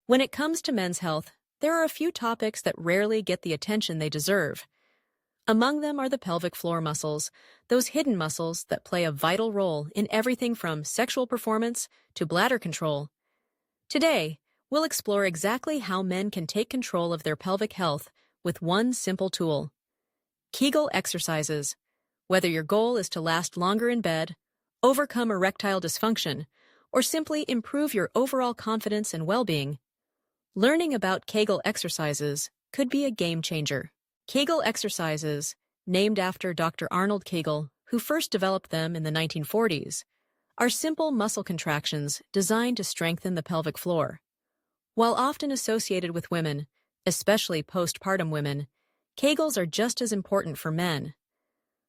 When it comes to men's health, there are a few topics that rarely get the attention they deserve. Among them are the pelvic floor muscles, those hidden muscles that play a vital role in everything from sexual performance to bladder control. Today, we'll explore exactly how men can take control of their pelvic health with one simple tool: Kegel exercises. Whether your goal is to last longer in bed, overcome erectile dysfunction, or simply improve your overall confidence and well-being, learning about Kegel exercises could be a game changer. Kegel exercises, named after Dr. Arnold Kegel, who first developed them in the 1940s, are simple muscle contractions designed to strengthen the pelvic floor. While often associated with women, especially postpartum women, Kegels are just as important for men.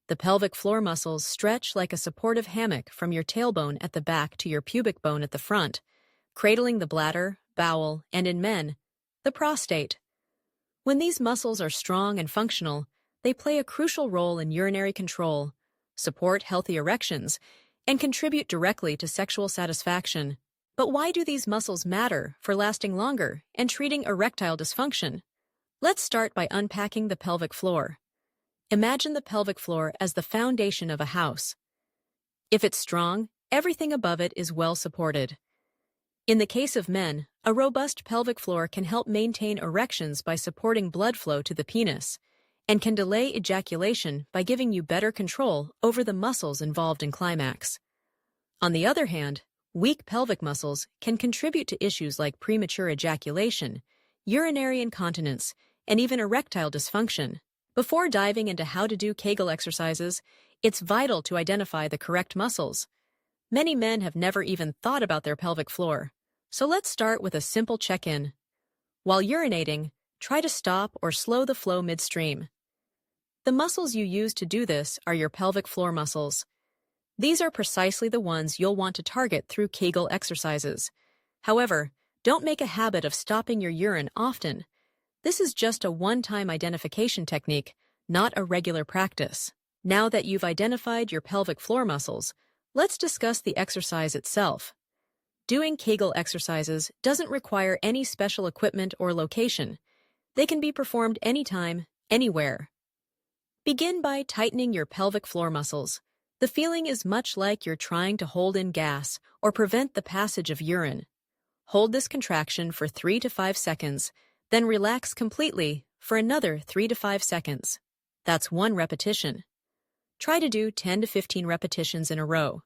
The pelvic floor muscles stretch like a supportive hammock from your tailbone at the back to your pubic bone at the front, cradling the bladder, bowel, and in men, the prostate. When these muscles are strong and functional, they play a crucial role in urinary control, support healthy erections, and contribute directly to sexual satisfaction. But why do these muscles matter for lasting longer and treating erectile dysfunction? Let's start by unpacking the pelvic floor. Imagine the pelvic floor as the foundation of a house. If it's strong, everything above it is well supported. In the case of men, a robust pelvic floor can help maintain erections by supporting blood flow to the penis, and can delay ejaculation by giving you better control over the muscles involved in climax. On the other hand, weak pelvic muscles can contribute to issues like premature ejaculation, urinary incontinence, and even erectile dysfunction. Before diving into how to do Kegel exercises, it's vital to identify the correct muscles. Many men have never even thought about their pelvic floor, so let's start with a simple check-in. While urinating, try to stop or slow the flow midstream. The muscles you use to do this are your pelvic floor muscles. These are precisely the ones you'll want to target through Kegel exercises. However, don't make a habit of stopping your urine often. This is just a one-time identification technique, not a regular practice. Now that you've identified your pelvic floor muscles, let's discuss the exercise itself. Doing Kegel exercises doesn't require any special equipment or location. They can be performed anytime, anywhere. Begin by tightening your pelvic floor muscles. The feeling is much like you're trying to hold in gas or prevent the passage of urine. Hold this contraction for 3 to 5 seconds, then relax completely for another 3 to 5 seconds. That's one repetition. Try to do 10 to 15 repetitions in a row.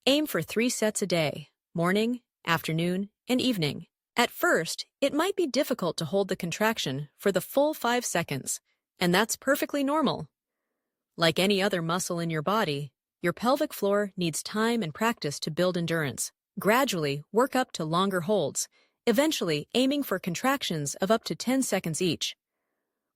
Aim for 3 sets a day, morning, afternoon, and evening. At first, it might be difficult to hold the contraction for the full 5 seconds, and that's perfectly normal. Like any other muscle in your body, your pelvic floor needs time and practice to build endurance. Gradually, work up to longer holds, eventually aiming for contractions of up to 10 seconds each.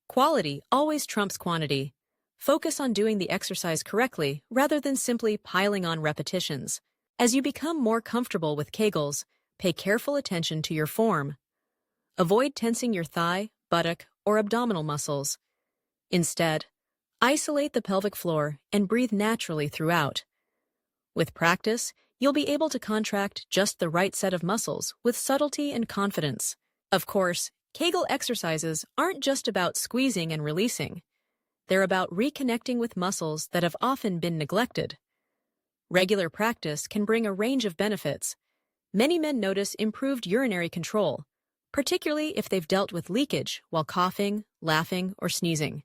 Quality always trumps quantity. Focus on doing the exercise correctly rather than simply piling on repetitions. As you become more comfortable with Kegels, pay careful attention to your form. Avoid tensing your thigh, buttock, or abdominal muscles. Instead, isolate the pelvic floor and breathe naturally throughout. With practice, you'll be able to contract just the right set of muscles with subtlety and confidence. Of course, Kegel exercises aren't just about squeezing and releasing. They're about reconnecting with muscles that have often been neglected. Regular practice can bring a range of benefits. Many men notice improved urinary control, particularly if they've dealt with leakage while coughing, laughing, or sneezing.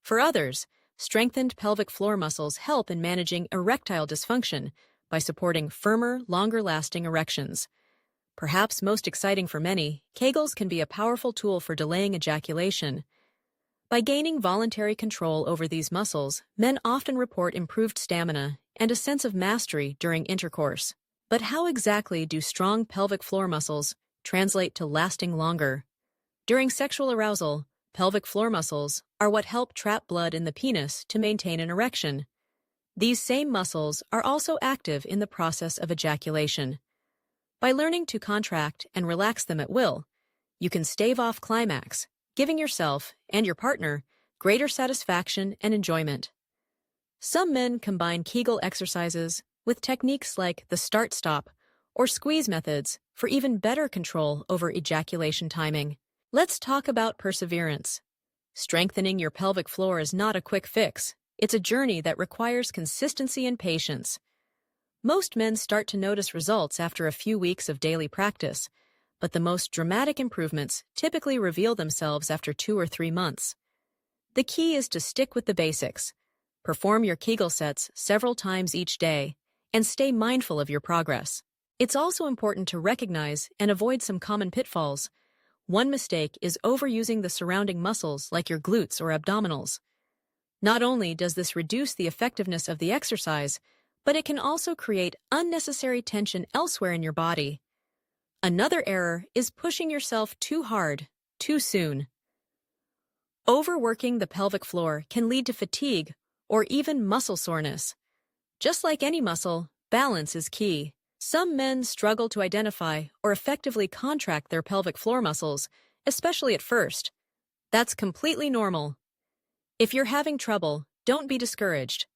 For others, strengthened pelvic floor muscles help in managing erectile dysfunction by supporting firmer, longer-lasting erections. Perhaps most exciting for many, Kegels can be a powerful tool for delaying ejaculation. By gaining voluntary control over these muscles, men often report improved stamina and a sense of mastery during intercourse. But how exactly do strong pelvic floor muscles translate to lasting longer? During sexual arousal, pelvic floor muscles are what help trap blood in the penis to maintain an erection. These same muscles are also active in the process of ejaculation. By learning to contract and relax them at will, you can stave off climax, giving yourself and your partner greater satisfaction and enjoyment. Some men combine Kegel exercises with techniques like the start-stop or squeeze methods for even better control over ejaculation timing. Let's talk about perseverance. Strengthening your pelvic floor is not a quick fix. It's a journey that requires consistency and patience. Most men start to notice results after a few weeks of daily practice, but the most dramatic improvements typically reveal themselves after 2 or 3 months. The key is to stick with the basics. Perform your Kegel sets several times each day, and stay mindful of your progress. It's also important to recognize and avoid some common pitfalls. One mistake is overusing the surrounding muscles like your glutes or abdominals. Not only does this reduce the effectiveness of the exercise, but it can also create unnecessary tension elsewhere in your body. Another error is pushing yourself too hard, too soon. Overworking the pelvic floor can lead to fatigue or even muscle soreness. Just like any muscle, balance is key. Some men struggle to identify or effectively contract their pelvic floor muscles, especially at first. That's completely normal. If you're having trouble, don't be discouraged.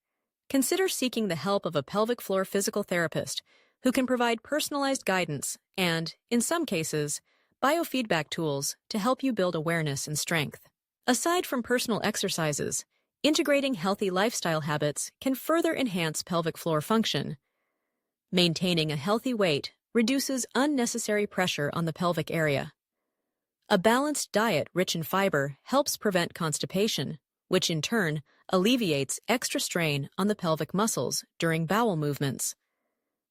Consider seeking the help of a pelvic floor physical therapist who can provide personalized guidance and, in some cases, biofeedback tools to help you build awareness and strength. Aside from personal exercises, integrating healthy lifestyle habits can further enhance pelvic floor function. Maintaining a healthy weight reduces unnecessary pressure on the pelvic area. A balanced diet rich in fiber helps prevent constipation, which in turn alleviates extra strain on the pelvic muscles during bowel movements.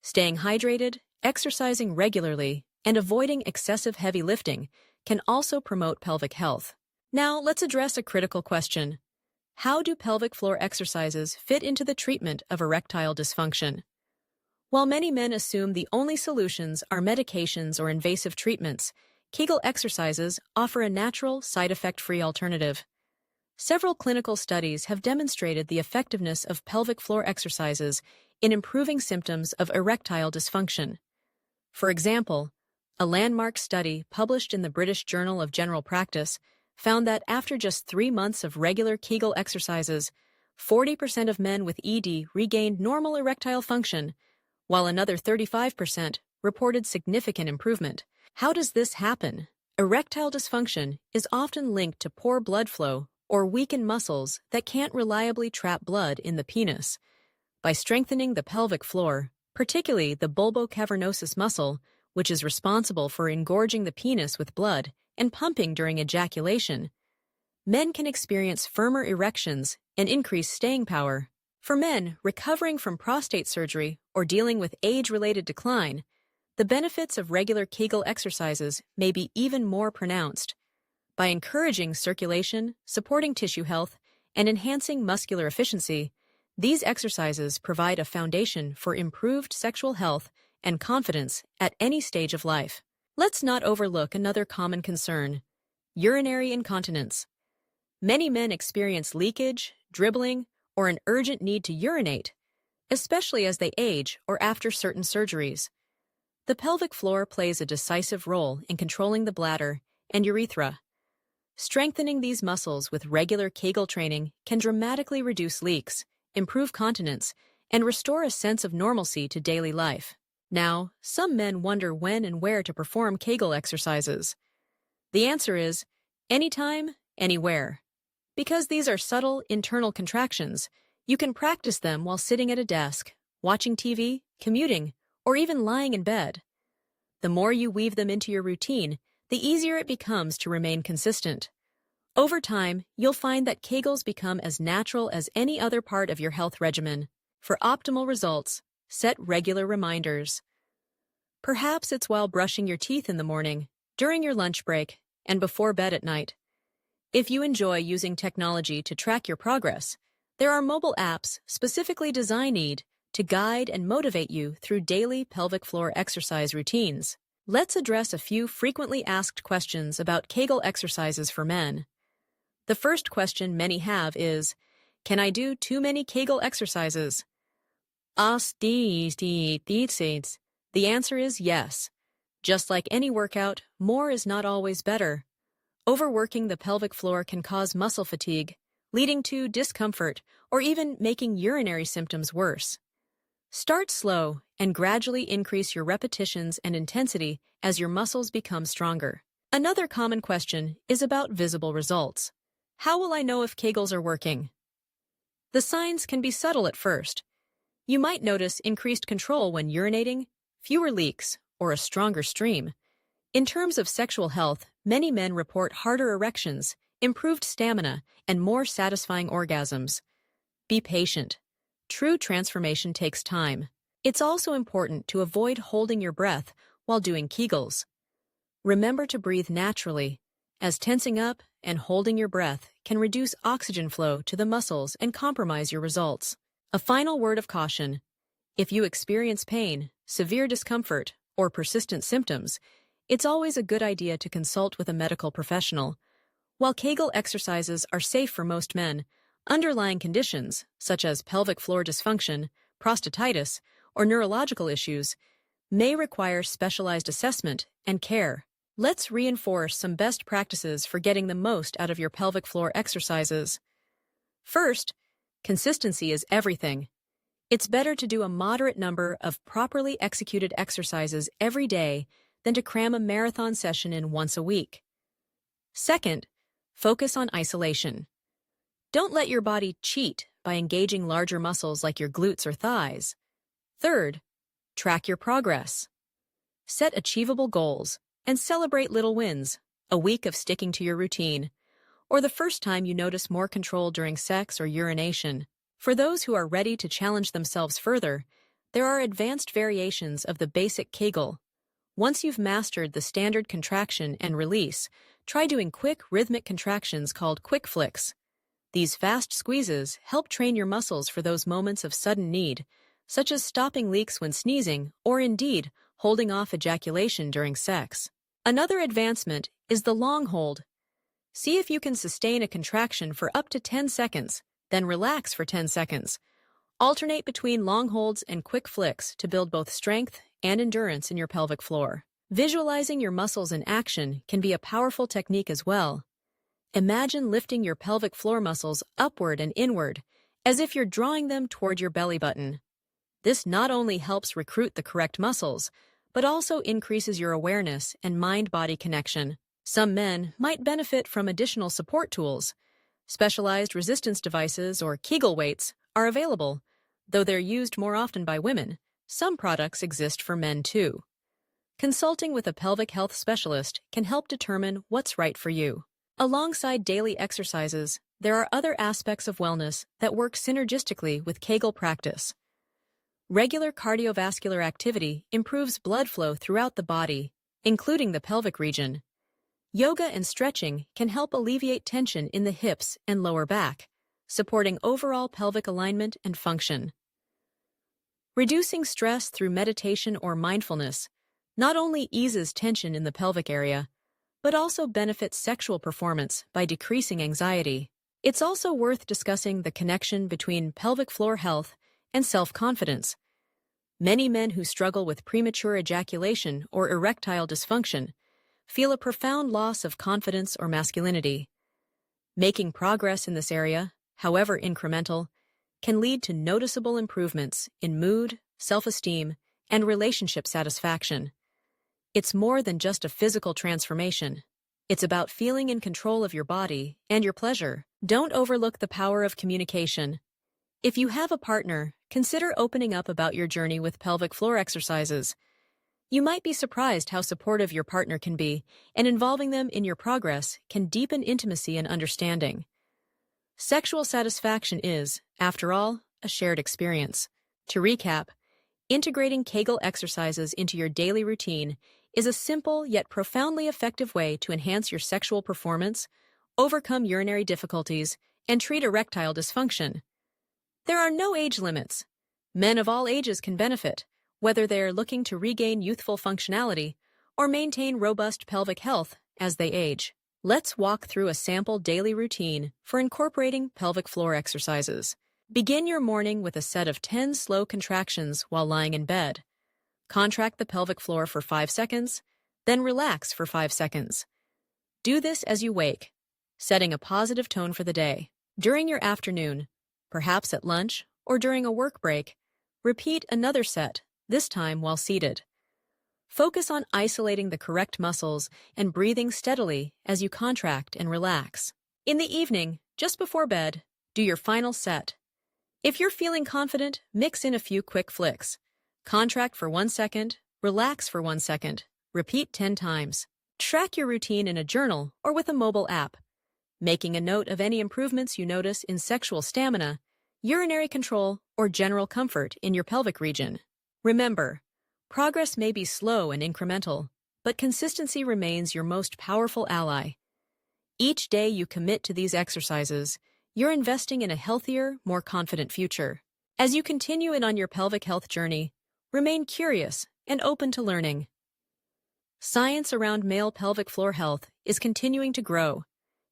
Staying hydrated, exercising regularly, and avoiding excessive heavy lifting can also promote pelvic health. Now, let's address a critical question. How do pelvic floor exercises fit into the treatment of erectile dysfunction? While many men assume the only solutions are medications or invasive treatments, Kegel exercises offer a natural, side effect-free alternative. Several clinical studies have demonstrated the effectiveness of pelvic floor exercises in improving symptoms of erectile dysfunction. For example, a landmark study published in the British Journal of General Practice found that after just 3 months of regular Kegel exercises, 40% of men with ED regained normal erectile function, while another 35% reported significant improvement. How does this happen? Erectile dysfunction is often linked to poor blood flow or weakened muscles that can't reliably trap blood in the penis. By strengthening the pelvic floor, particularly the bulbocavernosus muscle, which is responsible for engorging the penis with blood and pumping during ejaculation, men can experience firmer erections and increased staying power. For men recovering from prostate surgery or dealing with age-related decline, the benefits of regular Kegel exercises may be even more pronounced. By encouraging circulation, supporting tissue health, and enhancing muscular efficiency, these exercises provide a foundation for improved sexual health and confidence at any stage of life. Let's not overlook another common concern: urinary incontinence. Many men experience leakage, dribbling, or an urgent need to urinate, especially as they age or after certain surgeries. The pelvic floor plays a decisive role in controlling the bladder and urethra. Strengthening these muscles with regular Kegel training can dramatically reduce leaks, improve continence, and restore a sense of normalcy to daily life. Now, some men wonder when and where to perform Kegel exercises. The answer is anytime, anywhere. Because these are subtle internal contractions, you can practice them while sitting at a desk, watching TV, commuting, or even lying in bed. The more you weave them into your routine, the easier it becomes to remain consistent. Over time, you'll find that Kegels become as natural as any other part of your health regimen. For optimal results, set regular reminders. Perhaps it's while brushing your teeth in the morning, during your lunch break, and before bed at night. If you enjoy using technology to track your progress, there are mobile apps specifically designed to guide and motivate you through daily pelvic floor exercise routines. Let's address a few frequently asked questions about Kegel exercises for men. The first question many have is, can I do too many Kegel exercises? The answer is yes. Just like any workout, more is not always better. Overworking the pelvic floor can cause muscle fatigue, leading to discomfort or even making urinary symptoms worse. Start slow and gradually increase your repetitions and intensity as your muscles become stronger. Another common question is about visible results. How will I know if Kegels are working? The signs can be subtle at first. You might notice increased control when urinating, fewer leaks, or a stronger stream. In terms of sexual health, many men report harder erections, improved stamina, and more satisfying orgasms. Be patient. True transformation takes time. It's also important to avoid holding your breath while doing Kegels. Remember to breathe naturally, as tensing up and holding your breath can reduce oxygen flow to the muscles and compromise your results. A final word of caution. If you experience pain, severe discomfort, or persistent symptoms, it's always a good idea to consult with a medical professional. While Kegel exercises are safe for most men, underlying conditions, such as pelvic floor dysfunction, prostatitis, or neurological issues, may require specialized assessment and care. Let's reinforce some best practices for getting the most out of your pelvic floor exercises. First, consistency is everything. It's better to do a moderate number of properly executed exercises every day than to cram a marathon session in once a week. Second, focus on isolation. Don't let your body cheat by engaging larger muscles like your glutes or thighs. Third, track your progress. Set achievable goals and celebrate little wins, a week of sticking to your routine, or the first time you notice more control during sex or urination. For those who are ready to challenge themselves further, there are advanced variations of the basic Kegel. Once you've mastered the standard contraction and release, try doing quick rhythmic contractions called quick flicks. These fast squeezes help train your muscles for those moments of sudden need, such as stopping leaks when sneezing or indeed holding off ejaculation during sex. Another advancement is the long hold. See if you can sustain a contraction for up to 10 seconds, then relax for 10 seconds. Alternate between long holds and quick flicks to build both strength and endurance in your pelvic floor. Visualizing your muscles in action can be a powerful technique as well. Imagine lifting your pelvic floor muscles upward and inward, as if you're drawing them toward your belly button. This not only helps recruit the correct muscles, but also increases your awareness and mind-body connection. Some men might benefit from additional support tools. Specialized resistance devices or Kegel weights are available, though they're used more often by women. Some products exist for men too. Consulting with a pelvic health specialist can help determine what's right for you. Alongside daily exercises, there are other aspects of wellness that work synergistically with Kegel practice. Regular cardiovascular activity improves blood flow throughout the body, including the pelvic region. Yoga and stretching can help alleviate tension in the hips and lower back, supporting overall pelvic alignment and function. Reducing stress through meditation or mindfulness not only eases tension in the pelvic area, but also benefits sexual performance by decreasing anxiety. It's also worth discussing the connection between pelvic floor health and self-confidence. Many men who struggle with premature ejaculation or erectile dysfunction feel a profound loss of confidence or masculinity. Making progress in this area, however incremental, can lead to noticeable improvements in mood, self-esteem, and relationship satisfaction. It's more than just a physical transformation. It's about feeling in control of your body and your pleasure. Don't overlook the power of communication. If you have a partner, consider opening up about your journey with pelvic floor exercises. You might be surprised how supportive your partner can be, and involving them in your progress can deepen intimacy and understanding. Sexual satisfaction is, after all, a shared experience. To recap, integrating Kegel exercises into your daily routine is a simple yet profoundly effective way to enhance your sexual performance, overcome urinary difficulties, and treat erectile dysfunction. There are no age limits. Men of all ages can benefit, whether they're looking to regain youthful functionality or maintain robust pelvic health as they age. Let's walk through a sample daily routine for incorporating pelvic floor exercises. Begin your morning with a set of 10 slow contractions while lying in bed. Contract the pelvic floor for 5 seconds, then relax for 5 seconds. Do this as you wake, setting a positive tone for the day. During your afternoon, perhaps at lunch or during a work break, Repeat another set, this time while seated. Focus on isolating the correct muscles and breathing steadily as you contract and relax. In the evening, just before bed, do your final set. If you're feeling confident, mix in a few quick flicks. Contract for 1 second, relax for 1 second, repeat 10 times. Track your routine in a journal or with a mobile app, making a note of any improvements you notice in sexual stamina, urinary control, or general comfort in your pelvic region. Remember, progress may be slow and incremental, but consistency remains your most powerful ally. Each day you commit to these exercises, you're investing in a healthier, more confident future. As you continue on your pelvic health journey, remain curious and open to learning. Science around male pelvic floor health is continuing to grow,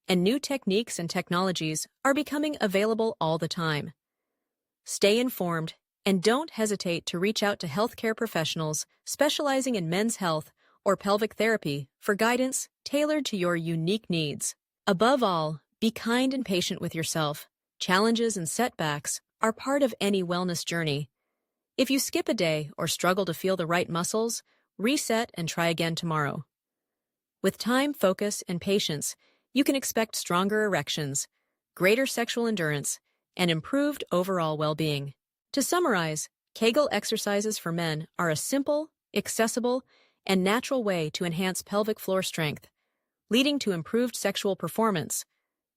and new techniques and technologies are becoming available all the time. Stay informed and don't hesitate to reach out to healthcare professionals specializing in men's health or pelvic therapy for guidance tailored to your unique needs. Above all, be kind and patient with yourself. Challenges and setbacks are part of any wellness journey. If you skip a day or struggle to feel the right muscles, reset and try again tomorrow. With time, focus, and patience, you can expect stronger erections, greater sexual endurance, and improved overall well-being. To summarize, Kegel exercises for men are a simple, accessible, and natural way to enhance pelvic floor strength, leading to improved sexual performance,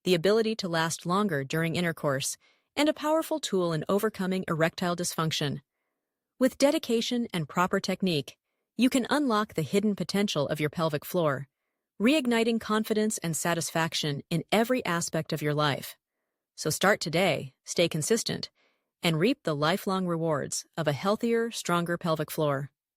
the ability to last longer during intercourse, and a powerful tool in overcoming erectile dysfunction. With dedication and proper technique, you can unlock the hidden potential of your pelvic floor, reigniting confidence and satisfaction in every aspect of your life. So start today, stay consistent, and reap the lifelong rewards of a healthier, stronger pelvic floor.